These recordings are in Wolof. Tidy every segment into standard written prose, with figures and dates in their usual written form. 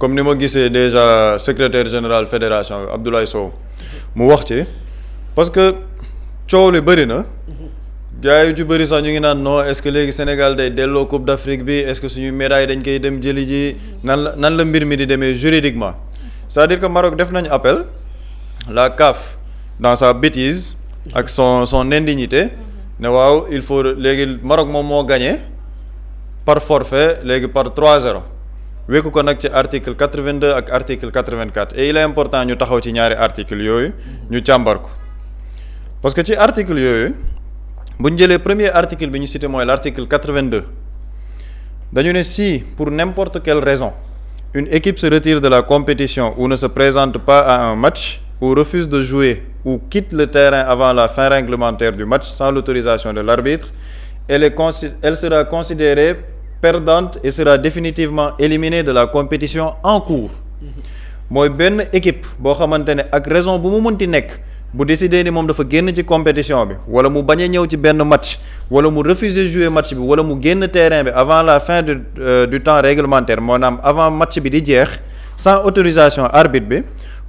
comme ni ma gisee déjà secrétaire général fédération Abdoulaye Sow mu wax ci parce que coow li bëri na gars yu ci bëri sax ñu ngi naan non est-ce que léegi Sénégal day delloo Coupe d'Afrique bi est-ce que suñu médaille dañ koy dem jëli ji nan la mbir mi di demee juridiquement c'est-à-dire que Maroc def nañu appel la CAF dans sa bêtise ak son indignité ne waaw il faut léegi Maroc moom moo gagné par forfait léegi par 3-0 wékku ko nag ci article 82 ak article 84 et il est important ñu taxaw ci ñaari article yooyu ñu càmbar ko parce que ci article yooyu bu ñu jëlee premier article bi ñu cité mooy l'article 82 dañu ne si pour n'importe quelle raison une équipe se retire de la compétition ou ne se présente pas à un match ou refuse de jouer ou quitte le terrain avant la fin réglementaire du match sans l'autorisation de l'arbitre, elle sera considérée perdante et sera définitivement éliminée de la compétition en cours. mooy benn équipe boo xamante ne ak raison bu mu mënti nekk bu décider ni moom dafa génn ci compétition bi wala mu bañ a ñëw ci benn match wala mu refuser jouer match bi wala mu génn terrain bi avant la fin du temps réglementaire maanaam avant match bi di jeex sans autorisation arbitre bi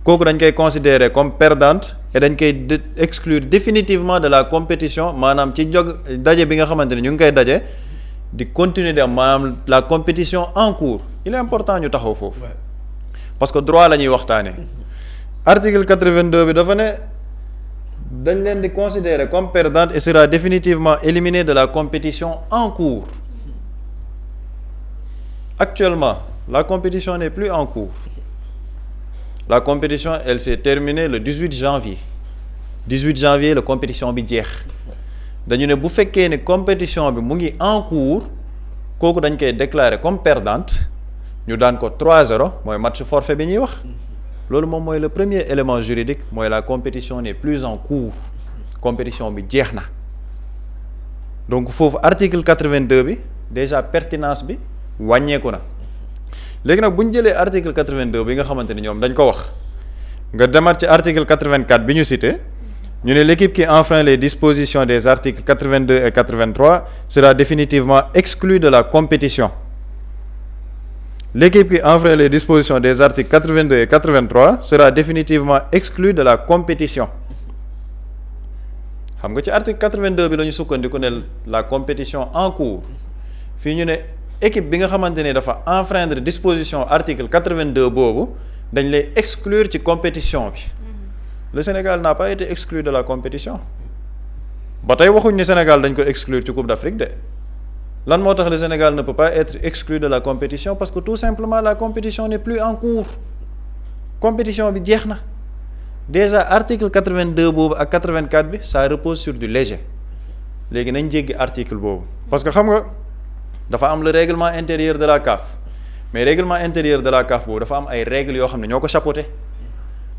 kooku dañ koy considérer comme perdante et dañ koy exclure définitivement de la compétition maanaam ci daje bi nga xamante ne ñu ngi koy daje di continuer de maanaam la compétition en cours il est important ñu taxaw foofu parce que droit la ñuy waxtaanee article 82 bi dafa ne dañ leen di considérer comme perdante et sera définitivement éliminée de la compétition en cours actuellement la compétition n'est plus en cours la compétition elle s'est terminée le 18 janvier la compétition bi jeex dañu ne bu fekkee ne compétition bi mu ngi en cours kooku dañ koy déclarer comme perdante ñu daan ko 3-0 mooy match forfait bi ñuy wax loolu moom mooy le premier élément juridique mooy la compétition n'est plus en cours compétition bi jeex na donc foofu article 82 bi déjà pertinence bi wàññeeku na léegi nag bu ñu jëlee article 82 bi nga xamante ni ñoom dañ ko wax nga demaat ci article 84 bi ñu cité ñu ne l'équipe qui enfreint les dispositions des articles 82 et 83 sera définitivement exclue de la compétition. L'équipe qui enfreint les dispositions des articles 82 et 83 sera définitivement exclue de la compétition. xam nga ci article 82 bi la ñu sukkandiku ne la compétition en cours fii ñu ne équipe bi nga xamante ne dafa enfreindre disposition article 82 boobu dañ lay exclure ci compétition bi. Le Sénégal n'a pas été exclu de la compétition ba tey waxuñ ni Sénégal dañ ko exclure ci Coupe d'Afrique de lan moo tax le Sénégal ne peut pas être exclu de la compétition parce que tout simplement la compétition n'est plus en cours compétition bi jeex na déjà article 82 boobu ak 84 bi ça repose sur du léger léegi nañ jéggi article boobu parce que xam nga dafa am le règlement intérieur de la CAF mais règlement intérieur de la CAF boobu dafa am ay règles yoo xam ne ñoo ko chapeauté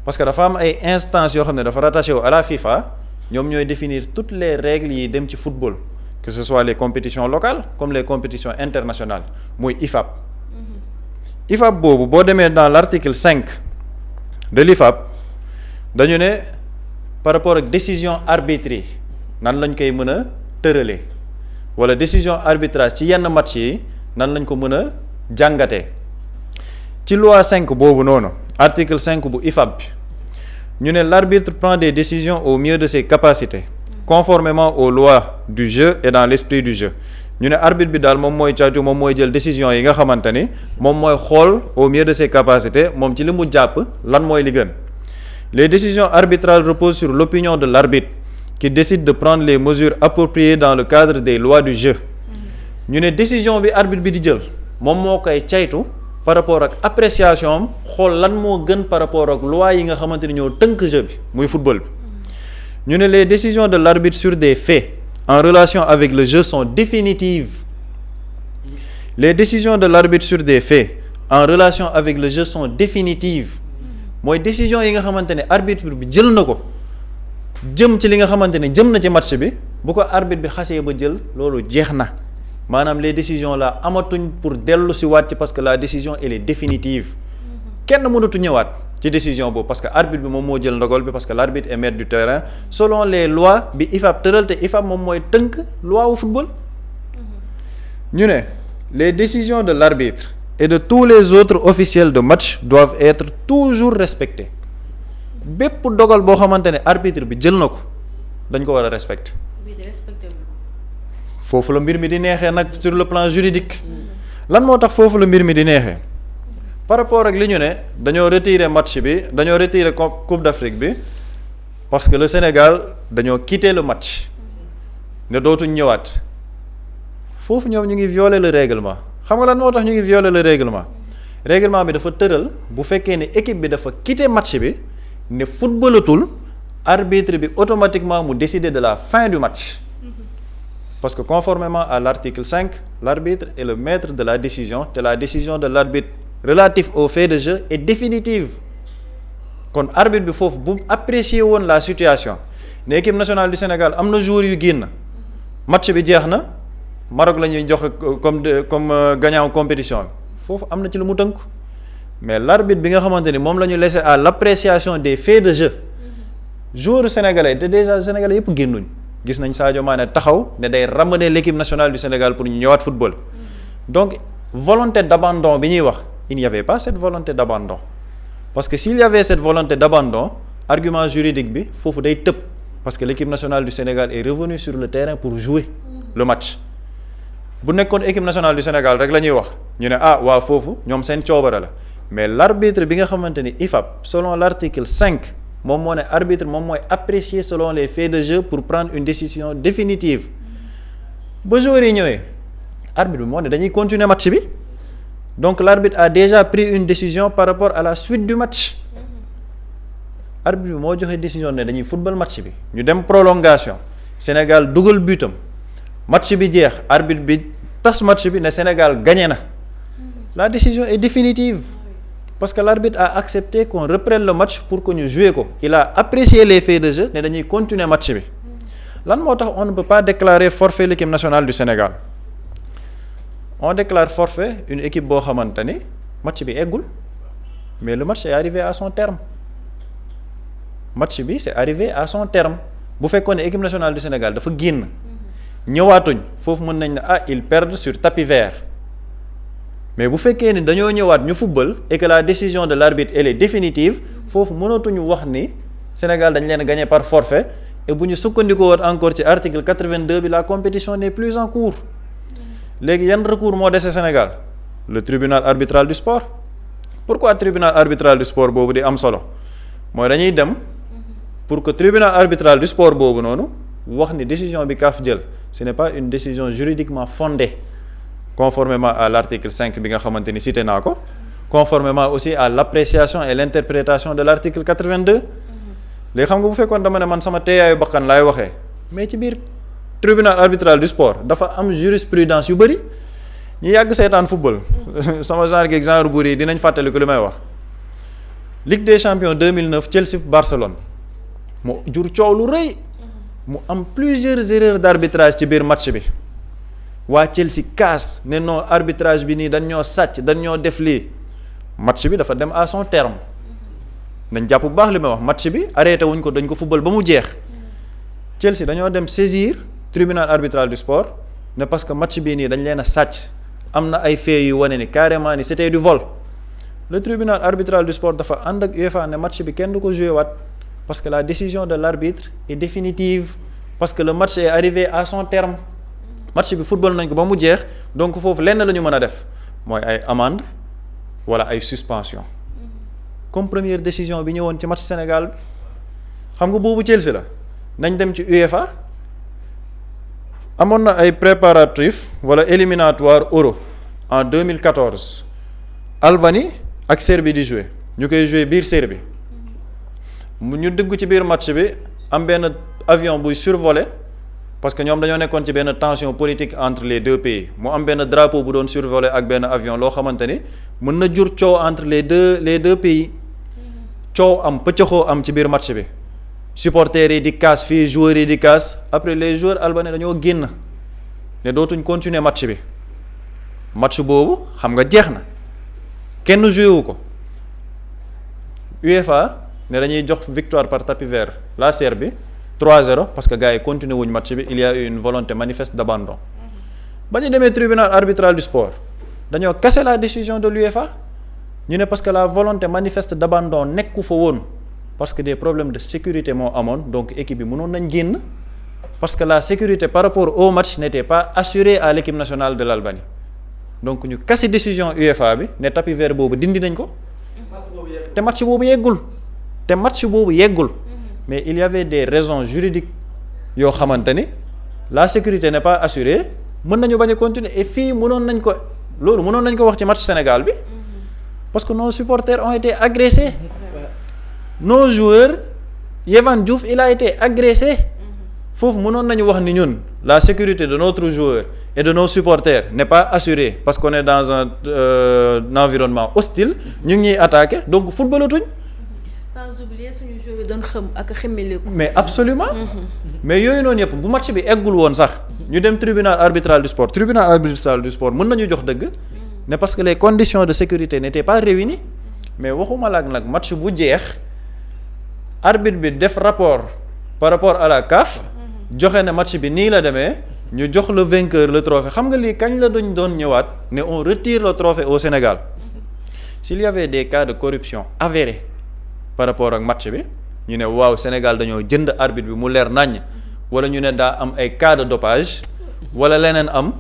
parce que dafa am ay instances yoo xam ne dafa rattaché wu à la FIFA ñoom ñooy définir toutes les règles yi dem ci football que ce soit les compétitions locales comme les compétitions internationales muy IFAB. IFAB boobu boo demee dans l'article 5 de l'IFAB dañu ne par rapport ak décision arbitrée nan lañ koy mën a tëralee wala décision arbitrage ci yenn match yi nan lañ ko mën a jàngatee ci loi 5 boobu noonu. Article 5 bu IFAB bi ñu ne l'arbitre prend des décisions au mieux de ses capacités conformément aux lois du jeu et dans l'esprit du jeu ñu ne arbitre bi daal moom mooy caaju moom mooy jël décision yi nga xamante ni moom mooy xool au mieux de ses capacités moom ci li mu jàpp lan mooy li gën les décisions arbitrales reposent sur l'opinion de l'arbitre qui décide de prendre les mesures appropriées dans le cadre des lois du jeu ñu ne décision bi arbitre bi di jël moom moo koy caytu par rapport ak appréciation am xool lan moo gën par rapport ak loi yi nga xamante ni ñoo tënk jeu bi muy football bi ñu ne les décisions de l'arbitre sur des faits en relation avec le jeu sont définitives les décisions de l'arbitre sur des faits en relation avec le jeu sont définitives mooy décision yi nga xamante ne arbitre bi jël na ko jëm ci li nga xamante ne jëm na ci match bi bu ko arbitre bi xasee ba jël loolu jeex na maanaam les décisions là amatuñ pour dellu si waat ci parce que la décision elle est définitive kenn mënatu ñëwaat ci décision boobu parce que arbitre bi moom moo jël ndogal bi parce que l'arbitre est maître du terrain selon les lois bi IFAB tëral te IFAB moom mooy tënk loi wu football ñu ne les décisions de l'arbitre et de tous les autres officiels de match doivent être toujours respectés bépp dogal boo xamante ne arbitre bi jël na ko dañ ko war a respecter foofu la mbir mi di neexee nag sur le plan juridique lan moo tax foofu la mbir mi di neexee par rapport ak li ñu ne dañoo retirer match bi dañoo retirer Coupe d'Afrique bi parce que le Sénégal dañoo quitter le match ne dootuñ ñëwaat foofu ñoom ñu ngi violer le règlement xam nga lan moo tax ñu ngi violer le règlement bi dafa tëral bu fekkee ne équipe bi dafa quitter match bi ne footballatul arbitre bi automatiquement mu décider de la fin du match parce que conformément à l'article 5 l'arbitre est le maître de la décision te la décision de l'arbitre relative au fait de jeu est définitive kon arbitre bi foofu bu apprécier woon la situation ne équipe nationale du Sénégal am na joueurs yu génn match bi jeex na Maroc la ñuy joxe comme gagnant compétition bi foofu am na ci lu mu tënk mais l'arbitre bi nga xamante ni moom la ñu laisser à l'appréciation des faits de jeu joueurs sénégalais te déjà sénégalais yëpp génnuñ gis nañ Sadio Mané taxaw ne day ramener l'équipe nationale du Sénégal pour ñu ñëwaat football donc volonté d'abandon bi ñuy wax il n'y avait pas cette volonté d'abandon parce que s'il y avait cette volonté d'abandon argument juridique bi foofu day tëb parce que l'équipe nationale du Sénégal est revenue sur le terrain pour jouer le match bu nekkoon équipe nationale du Sénégal rek la ñuy wax ñu ne waaw foofu ñoom seen coobara la mais l'arbitre bi nga xamante ni IFAB selon l'article 5 moom moo ne arbitre moom mooy apprécier selon les faits de jeu pour prendre une décision définitive ba joueurs yi ñëwee arbitre bi moo ne dañuy continuer match bi donc l'arbitre a déjà pris une décision par rapport à la suite du match arbitre bi moo joxe décision ne dañuy football match bi ñu dem prolongation Sénégal dugal butam match bi jeex arbitre bi tas match bi ne Sénégal gagné na la décision est définitive parce que l'arbitre a accepté qu'on reprenne le match pour que ñu jouer ko il a apprécié les faits de jeu ne dañuy continuer match bi lan moo tax on ne peut pas déclarer forfait l'équipe nationale du Sénégal on déclare forfait une équipe boo xamante ni match bi eggul mais le match est arrivé à son terme match bi c'est arrivé à son terme bu fekkoon ne équipe nationale du Sénégal dafa génn ñëwaatuñ foofu mën nañ ne ils perdent sur tapis vert mais bu fekkee ni dañoo ñëwaat ñu football et que la décision de l'arbitre elle est définitive foofu mënatuñu wax ni Sénégal dañ leen gagné par forfait et bu ñu sukkandikoo woon encore ci article 82 bi la compétition n'est plus en cours léegi yan recours moo dese Sénégal le tribunal arbitral du sport pourquoi tribunal arbitral du sport boobu di am solo mooy dañuy dem pour que tribunal arbitral du sport boobu noonu wax ni décision bi CAF jël ce n'est pas une décision juridiquement fondée conformément à l'article 5 bi nga xamante ni cité naa ko conformément aussi à l'appréciation et l'interprétation de l'article 82 léegi xam nga bu fekkoon dama ne man sama teeyaayu bakkan laay waxee mais ci biir tribunal arbitral du sport dafa am jurisprudence yu bëri ñu yàgg seetaan football sama genre buur yi dinañ fàttaliku li may wax Ligue des champions 2009 Chelsea Barcelone mu jur coow lu rëy mu am plusieurs erreurs d'arbitrage ci biir match bi waa Chelsea kaas ne non arbitrage bi nii dañ ñoo sàcc dañ ñoo def lii match bi dafa dem à son terme nañ jàpp bu baax li may wax match bi arrêté wuñ ko dañ ko football ba mu jeex Chelsea dañoo dem saisir tribunal arbitral du sport ne parce que match bii nii dañ leen a sàcc am na ay faits yu wane ni carrément ni c'était du vol le tribunal arbitral du sport dafa ànd ak UEFA ne match bi kenn du ko joué waat parce que la décision de l'arbitre est définitive parce que le match est arrivé à son terme match bi football nañ ko ba mu jeex donc foofu lenn la ñu mën a def mooy ay amende wala ay suspension comme première décision bi ñëwoon ci match Sénégal bi xam nga boobu Chelsea la nañ dem ci UEFA amoon na ay préparatifs wala éliminatoire Euro en 2014 Albanie ak Serbie di jouer ñu koy jouer biir Serbie mu ñu dugg ci biir match bi am benn avion buy survoler parce que ñoom dañoo nekkoon ci benn tension politique entre les deux pays mu am benn drapeau bu doon survoler ak benn avion loo xamante ni mën na jur coow entre les deux pays coow am pëccëxoo am ci biir match bi supporters yi di casse fii joueurs yi di casse après les joueurs albanais dañoo génn ne dootuñ continuer match bi match boobu xam nga jeex na kenn joué wu ko UEFA ne dañuy jox victoire par tapis vert la Serbie 3-0 parce que gars yi continuer wuñ match bi il y a eu une volonté manifeste d'abandon ba ñu demee tribunal arbitral du sport dañoo casser la décision de l'UEFA ñu ne parce que la volonté manifeste d'abandon nekku fa woon parce que des problèmes de sécurité moo amoon donc équipe bi mënoon nañ génn parce que la sécurité par rapport au match n'était pas assurée à l'équipe nationale de l'Albanie donc ñu casser décision UEFA bi ne tapis vert boobu dindi nañ ko te match boobu yeggul mais il y avait des raisons juridiques yoo xamante ni la sécurité n'est pas assurée mën nañu bañ a continuer et fii mënoon nañ ko wax ci match Sénégal bi parce que nos supporters ont été agressés nos joueurs Yehvan Diouf il a été agressé foofu mënoon nañu wax ni ñun la sécurité de notre joueur et de nos supporters n'est pas assurée parce qu'on est dans un environnement hostile ñu ngi ñuy attaqué donc footballatuñ. sans oublier suñu joueur yi doon xam ak xemmeleeku. mais absolument mais yooyu noonu yëpp bu match bi eggul woon sax ñu dem tribunal arbitral du sport mën nañu jox dëgg ne parce que les conditions de sécurité n'étaient pas réunies mais waxuma la ak nag match bu jeex arbitre bi def rapport par rapport à la CAF joxe ne match bi nii la demee ñu jox le vainqueur le trophée xam nga lii kañ la duñ doon ñëwaat ne on retire le trophée au Sénégal s'il y avait des cas de corruption avérés par rapport ak match bi ñu ne waaw Sénégal dañoo jënd arbitre bi mu leer naññ wala ñu ne daa am ay cas de dopage wala leneen am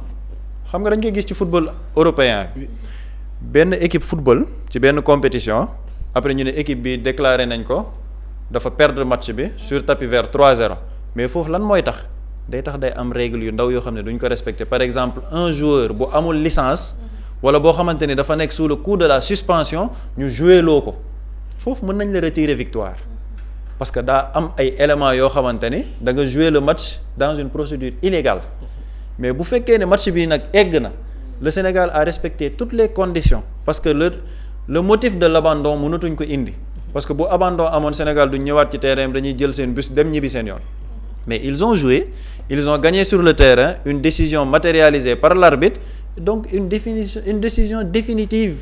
xam nga dañ koy gis ci football européen benn équipe football ci benn compétition après ñu ne équipe bi déclaré nañ ko dafa perdre match bi sur tapis vert 3-0 mais foofu lan mooy tax day am règle yu ndaw yoo xam ne duñ ko respecter par exemple un joueur bu amul licence wala boo xamante ni dafa nekk sous le coup de la suspension ñu joué loo ko foofu mën nañ la retirer victoire parce que daa am ay éléments yoo xamante ni da nga jouer le match dans une procédure illégale mais bu fekkee ne match bi nag egg na le Sénégal a respecté toutes les conditions parce que le motif de l'abandon mënatuñ ko indi parce que bu abandon amoon Sénégal duñ ñëwaat ci terrain dañuy jël seen bus dem ñibbi seen yoon mais ils ont joué ils ont gagné sur le terrain une décision matérialisée par l'arbitre donc une décision définitive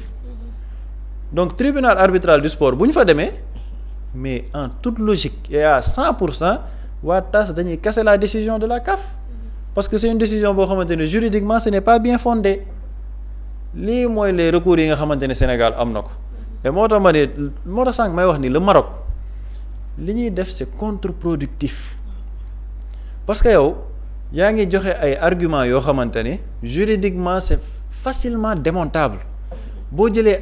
donc tribunal arbitral du sport bu ñu fa demee mais en toute logique et à 100% waa TAS dañuy casser la décision de la CAF parce que c'est une décision boo xamante ne juridiquement ce n'est pas bien fondé lii mooy les recours yi nga xamante ne Sénégal am na ko et moo tax sànq may wax ni le Maroc li ñuy def c'est contre-productif parce que yow yaa ngi joxe ay arguments yoo xamante ne juridiquement c'est facilement démontable boo jëlee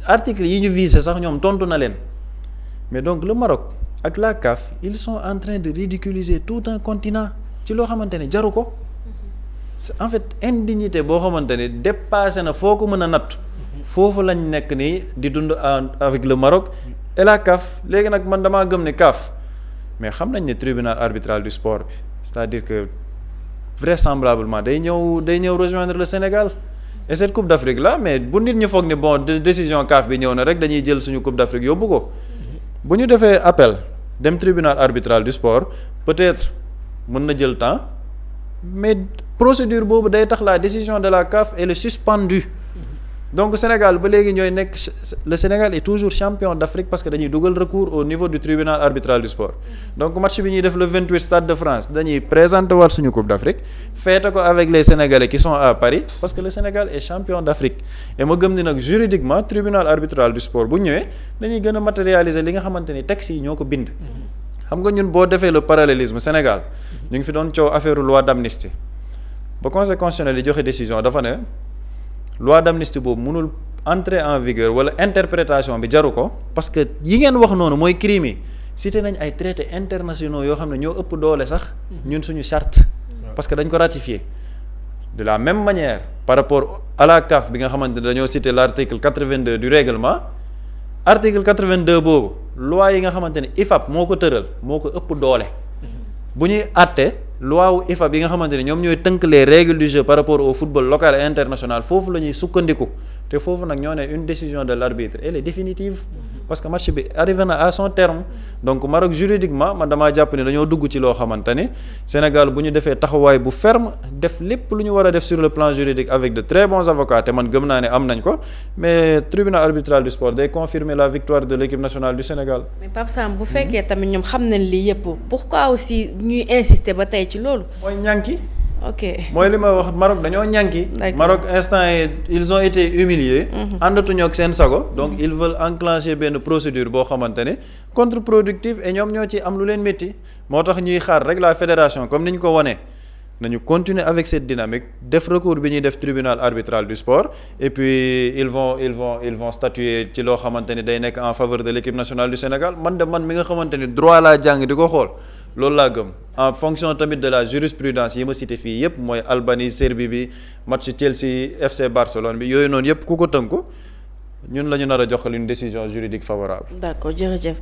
article yi ñu visé sax ñoom tontu na leen mais donc le Maroc ak la CAF ils sont en train de ridiculiser tout un continent ci loo xamante ne jaru ko c'est en fait indignité boo xamante ne dépassé na foo ko mën a natt foofu lañ nekk nii di dund avec le Maroc et la CAF léegi nag man damaa gëm ne CAF mais xam nañ ne tribunal arbitral du sport bi c'est-à-dire que vraisemblablement day ñëw rejoindre le Sénégal et cette coupe d'Afrique là mais bu nit ñi foog ne bon décision CAF bi ñëw na rek dañuy jël suñu coupe d'Afrique yóbbu ko bu ñu defee appel dem tribunal arbitral du sport peut-être mën na jël temps mais procédure boobu day tax la décision de la CAF elle est suspendue donc Sénégal ba léegi ñooy nekk le Sénégal est toujours champion d'Afrique parce que dañuy dugal recours au niveau du tribunal arbitral du sport donc match bi ñuy def le 28 Stade de France dañuy présenter waat suñu coupe d'Afrique feete ko avec les Sénégalais qui sont à Paris parce que le Sénégal est champion d'Afrique et ma gëm ni nag juridiquement tribunal arbitral du sport bu ñëwee dañuy gën a matérialiser li nga xamante ni textes yi ñoo ko bind xam nga ñun boo defee le parallélisme Sénégal ñu ngi fi doon coow affaire loi d'amnistie ba conseil constitutionnel yi joxe décision dafa ne loi d'amnistie boobu mënul entrer en vigueur wala interprétation bi jaru ko parce que yi ngeen wax noonu mooy crime yi cité nañ ay traités internationaux yoo xam ne ñoo ëpp doole sax ñun suñu charte parce que dañ ko ratifié de la même manière par rapport à la CAF bi nga xamante ne dañoo cité l'article 82 du règlement article 82 boobu loi yi nga xamante ne IFAP moo ko tëral moo ko ëpp doole bu ñuy àtte loi wu IFAB yi nga xamante ne ñoom ñooy tënk les règles du jeu par rapport au football local et international foofu la ñuy sukkandiku te foofu nag ñoo ne une décision de l'arbitre elle est définitive parce que match bi arrivé na à son terme donc Maroc juridiquement man damaa jàpp ne dañoo dugg ci loo xamante ne Sénégal bu ñu defee taxawaay bu ferme def lépp lu ñu war a def sur le plan juridique avec de très bons avocats te man gëm naa ne am nañ ko mais tribunal arbitral du sport day confirmer la victoire de l'équipe nationale du Sénégal. mais Pape Samb bu fekkee tamit ñoom xam nañ lii yëpp pourquoi aussi ñuy insister ba tey ci loolu. mooy ñànki mooy li ma wax Maroc dañoo ñànki. Maroc instant yi ils ont été humiliés. àndatuñoo ak seen sago donc ils veulent enclencher benn procédure boo xamante ne contre-productive et ñoom ñoo ci am lu leen métti moo tax ñuy xaar rek la fédération comme ni ñu ko wanee nañu continuer avec cette dynamique def recours bi ñuy def tribunal arbitral du sport et puis ils vont statuer ci loo xamante ni day nekk en faveur de l'équipe nationale du Sénégal man mi nga xamante ni droit laa jàng di ko xool loolu laa gëm en fonction tamit de la jurisprudence yi ma cité fii yépp mooy Albanie Serbie bi match Chelsea FC Barcelone bi yooyu noonu yépp ku ko tënku ñun la ñu nar a jox une décision juridique favorable. d'accord jërëjëf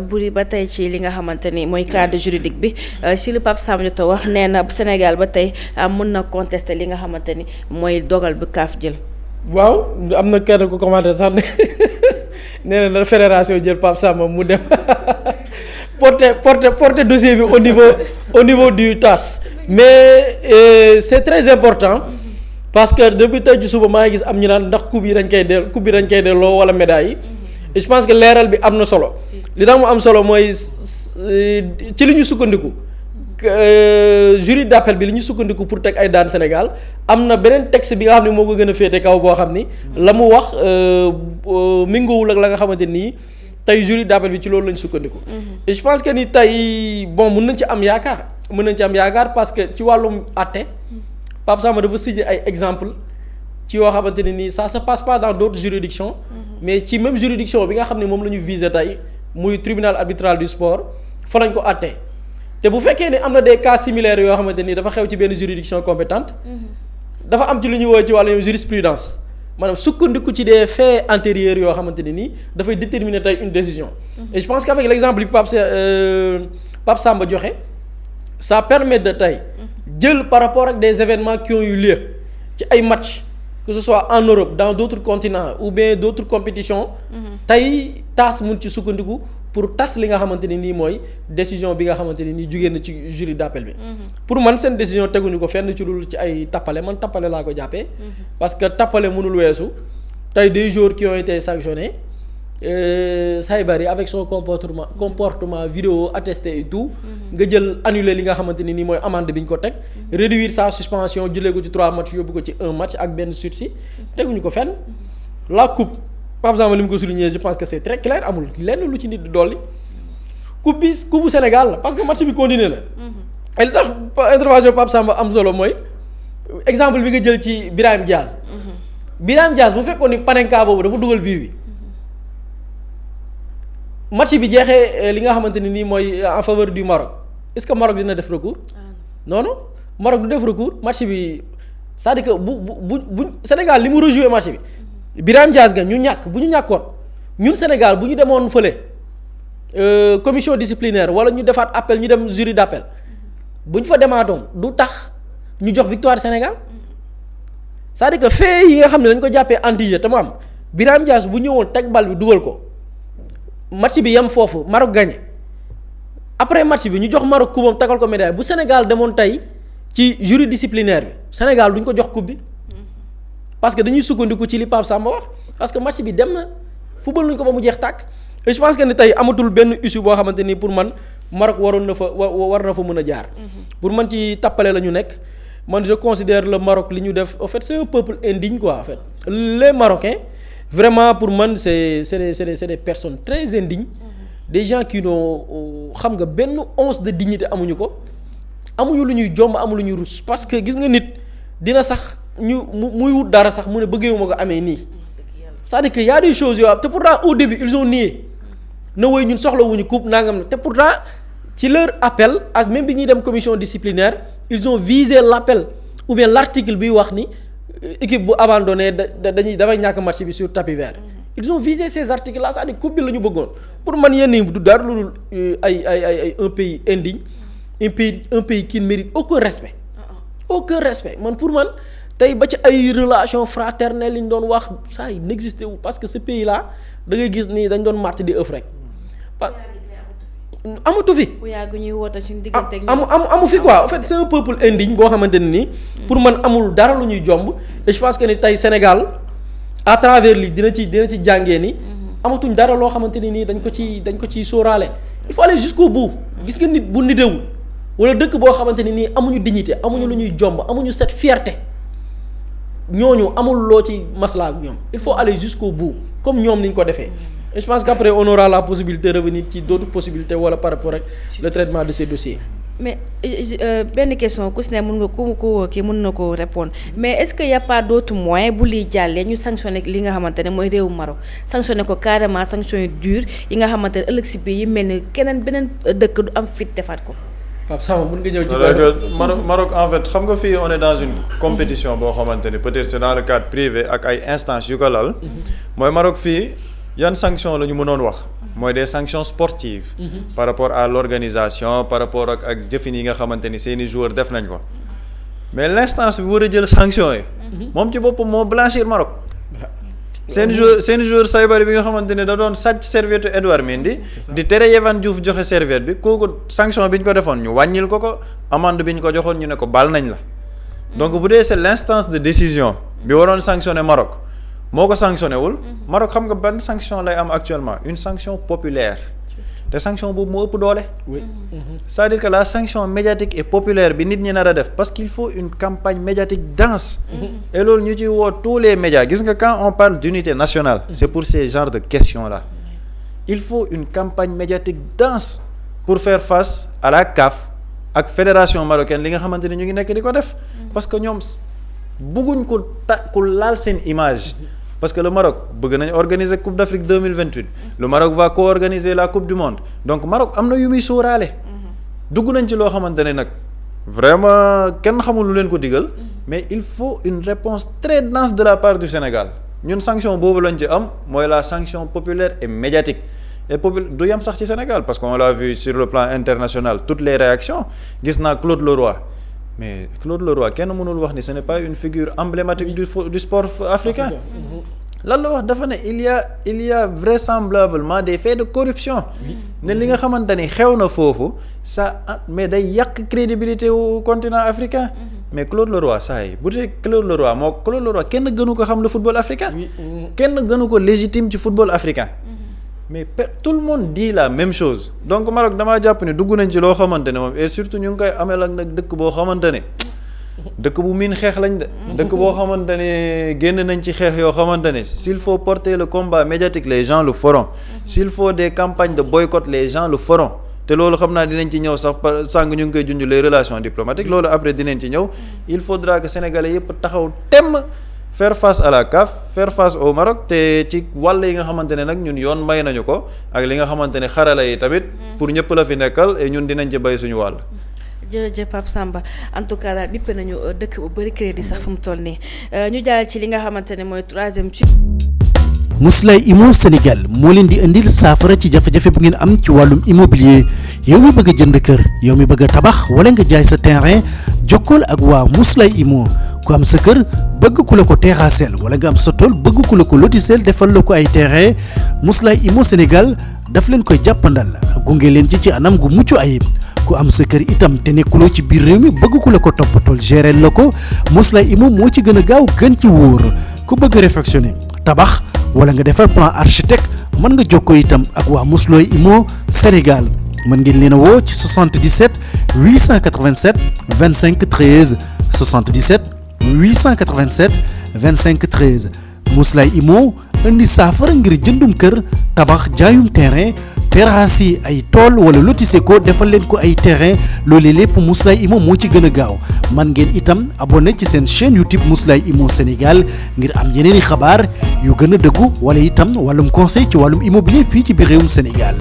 Boury ba tey ci li nga xamante ni mooy cadre juridique bi si lu Pape Samba Diatta wax nee na Sénégal ba tey mën na contester li nga xamante ni mooy dogal bi CAF jël. waaw am na kenn ku commenté sax ne nee na fédération jël Pape Samba mu dem porter dossier bi au niveau du TAS mais c'est très important. parce que depuis tey ci suba maa ngi gis am ñu naan ndax coupe bi dañ koy delloo wala médaille yi je pense que leeral bi am na solo li tax mu am solo mooy ci li ñu sukkandiku jury d'appel bi li ñu sukkandiku pour teg ay daan Sénégal am na beneen texte bi nga xam ne moo ko gën a féete kaw boo xam ni la mu wax mingoowul ak la nga xamante nii tey jury d'appel bi ci loolu lañ sukkandiku. et je pense que ni tey mën nañ ci am yaakaar parce que ci wàllum àtte Pape Samba dafa signé ay exemple ci yoo xamante ne nii ça se passe pas dans d'autres juridictions mais ci même juridiction bi nga xam ne moom la ñu visé tey muy tribunal arbitral du sport fa lañ ko àttee te bu fekkee ne am na des cas similaires yoo xamante ni dafa xew ci benn juridiction compétente dafa am ci lu ñuy woowee ci wàllu jurisprudence maanaam sukkandiku ci des faits antérieurs yoo xamante ne nii dafay déterminer tey une décision et je pense qu'avec l'exemple bi Pape Samba joxe ça permet de tey jël par rapport ak des événements qui ont eu lieu ci ay matchs que ce soit en Europe dans d'autres continents ou bien d'autres compétitions tey TAS mun ci sukkandiku pour tas li nga xamante ni nii mooy décision bi nga xamante ni nii jugee na ci jury d'appel bi pour man seen décision teguñu ko fenn ci dul ci ay tappale man tappale laa ko jàppee parce que tappale mënul weesu tey des joueurs qui ont été sanctionnés Saybari avec son comportement vidéo attesté et tout nga jël annuler li nga xamante ni nii mooy amende bi ñu ko teg réduire sa suspension jëlee ko ci 3 matchs yóbbu ko ci 1 match ak benn sursis teguñu ko fenn la coupe par exemple li mu ko souligner je pense que c'est très clair amul lenn lu ci nit di dolli coupe bu Sénégal la parce que match bi continuer la et li tax intervention Pape Samba am solo mooy exemple bi nga jël ci Birahim Diaz bu fekkoon ni Panenka boobu dafa dugal bii bi match bi jeexee li nga xamante ni nii mooy en faveur du Maroc est-ce que Maroc dina def recours non Maroc du def recours match bi c'est-à-dire que bu Sénégal li mu rejoué match bi Birahim Diaz ga bu ñu ñàkkoon ñun Sénégal bu ñu demoon fële commission disciplinaire wala ñu defaat appel ñu dem jury d'appel bu ñu fa demaatoon du tax ñu jox victoire Sénégal c'est-à-dire que fait yi nga xam ne dañ ko jàppee anti-jeu te mu am Birahim Diaz bu ñëwoon teg bal bi dugal ko match bi yem foofu Maroc gagné après match bi ñu jox Maroc coupe am tagal ko médaille bu Sénégal demoon tey ci jury disciplinaire bi Sénégal duñ ko jox coupe bi parce que dañuy sukkandiku ci li Pape Samba wax parce que match bi dem na football nañ ko ba mu jeex tàkk et je pense que ni tey amatul benn issue boo xamante ni pour man Maroc war na fa mën a jaar. pour man ci tappale la ñu nekk man je considère le Maroc li ñu def en fait c'est un peuple indigne quoi en fait les Marocains. Vraiment pour man c'est des personnes très indignes des gens qui n'ont xam nga benn once de dignité amuñu ko amuñu lu ñuy jomb amuñu lu ñuy rus parce que gis nga nit dina sax muy wut dara sax mu ne bëggeewuma ko amee nii c'est-à-dire que y a des choses yoo te pourtant au début ils ont nié na woy ñun soxlawuñu coupe nangam na te pourtant ci leur appel ak même bi ñuy dem commission disciplinaire ils ont visé l'appel ou bien l'article biy wax ni équipe bu abandonné dafay ñàkk match bi sur tapis vert ils ont visé ces articles là c'est-à-dire coupe bi la ñu bëggoon pour man yenn yi du dara lu dul ay un pays indigne un pays qui ne mérite aucun respect man pour man tey ba ci ay relations fraternelles yi ñu doon wax ça yi n'existé wu parce que ce pays là da ngay gis ni dañ doon màtt di ëff rek amatu fi. amu fi quoi en fait c'est un peuple indigne boo xamante ne nii. pour man amul dara lu ñuy jomb. et je pense que ni tey Sénégal à travers lii dina ci jàngee ni. amatuñ dara loo xamante ni nii dañ ko ciy sóoraale. il faut aller jusqu'au bout gis nga nit bu nitewul wala dëkk boo xamante ni nii amuñu dignité amuñu lu ñuy jomb amuñu cette fierté ñooñu amul loo ci maslaa ak ñoom il faut aller jusqu'au bout comme ñoom ni ñu ko defee. Et je pense qu'après on aura la possibilité de revenir ci d'autres possibilités wala par rapport ak le traitement de ces dossiers. mais benn question ku si ne mën nga ku kii mën na ko répondre mais est-ce que y a pas d'autres moyens bu liy jàllee ñu sanctionner li nga xamante ne mooy réewu Maroc sanctionner ko carrément sanction yu dur yi nga xamante ne ëllëg si biir yi mel ni keneen beneen dëkk du am fit defaat ko. Pape Samba mën nga ñëw ci. Maroc en fait xam nga fii on est dans une compétition boo xamante ni peut-être c'est dans le cadre privé ak ay instances yu ko lal. mooy Maroc fii yan sanction la ñu mënoon wax. mooy des sanctions sportives. par rapport à l'organisation par rapport ak jëfin yi nga xamante ni seeni joueurs def nañ ko mais l'instance bi war a jël sanction yi. moom ci boppam moo blanchir Maroc. seen joueur Saybari bi nga xamante ne da doon sàcc serviette Edouard Mendy di tere Yehvan Diouf joxe serviette bi kooku sanction bi ñu ko defoon ñu wàññil ko amende bi ñu ko joxoon ñu ne ko baal nañ la. donc bu dee c'est l'instance de décision bi waroon sanctionner Maroc. moo ko sanctionné wul Maroc xam nga ban sanction lay am actuellement une sanction populaire te sanction boobu moo ëpp doole. oui. c'est-à-dire que la sanction médiatique et populaire bi nit ñi nar a def parce qu'il faut une campagne médiatique dense. et loolu ñu ci woo tous les médias gis nga quand on parle d'unité nationale. c'est pour ces genres de questions là. il faut une campagne médiatique dense pour faire face à la CAF ak fédération marocaine li nga xamante ni ñu ngi nekk di ko def. parce que ñoom bëgguñ ku laal seen image. parce que le Maroc bëgg nañ organiser Coupe d'Afrique 2028 le Maroc va co-organiser la Coupe du Monde donc Maroc am na yu muy sóoraale. dugg nañ ci loo xamante ne nag vraiment kenn xamul lu leen ko digal. mais il faut une réponse très dense de la part du Sénégal ñun sanction boobu lañ ci am mooy la sanction populaire et médiatique et du yam sax ci Sénégal parce qu'on l'a vu sur le plan international toutes les réactions gis naa Claude Leroy. mais Claude Leroy kenn mënul wax ni ce n'est pas une figure emblématique du sport africain. lan la wax dafa ne il y a vraisemblablement des faits de corruption. ne li nga xamante ni xew na foofu ça mais day yàq crédibilité wu continent africain. mais Claude Leroy saa yi bu dee Claude Leroy kenn gënu ko xam le football africain. kenn gënu ko légitime ci football africain. mais tout le monde dit la même chose donc Maroc damaa jàpp ne dugg nañ ci loo xamante ne moom et surtout ñu ngi koy ameel ak nag dëkk boo xamante ne dëkk bu miin xeex lañ de. dëkk boo xamante ne génn nañ ci xeex yoo xamante ne s'il faut porter le combat médiatique les gens le feront. s'il faut des campagnes de boycott les gens le feront te loolu xam naa dinañ ci ñëw sax sàng ñu ngi koy junj les relations diplomatiques loolu après dinañ ci ñëw il faudra que sénégalais yëpp taxaw temm. faire face à la CAF faire face au Maroc te ci wàll yi nga xamante ne nag ñun yoon may nañu ko ak li nga xamante ne xarala yi tamit pour ñëpp la fi nekkal et ñun dinañ ci bay suñu wàll. jërëjëf Pape Samba en tout cas daal bippe nañu dëkk bu bari crédit sax fu mu toll nii ñu jàll ci li nga xamante ne mooy troisième ci. Mously Immo Sénégal moo leen di indil saafara ci jafe-jafe bu ngeen am ci wàllum immobilier yow mi bëgg a jënd kër yow mi bëgg a tabax wala nga jaay sa terrain jokkool ak waa Mously Immo ku am sa kër bëgg ku la ko terrassel wala nga am sa tool bëgg ku la ko lotisel defal la ko ay terrain Mously Immo Sénégal daf leen koy jàppandal gunge leen ci anam gu mucc ayib ku am sa kër itam te nekkuloo ci biir réew mi bëgg ku la ko toppatool gérer la ko Mously Immo moo ci gën a gaaw gën ci wóor ku bëgg réfectionner tabax wala nga defar plan architecte mën nga jokkoo itam ak waa Mously Immo Sénégal mën ngeen leen a woo ci 77 887 25 13 77 887 25 13 Mously Immo indi saafara ngir jëndum kër tabax jaayum terrain terrasse yi ay tool wala lotissé ko defal leen ko ay terrain loolu lépp Mously Immo moo ci gën a gaaw man ngeen itam abonné ci seen chaîne YouTube Mously Immo Sénégal ngir am yeneeni xabaar yu gën a dëggu wala itam wàllum conseil ci wàllum immobilier fii ci biir réewum Sénégal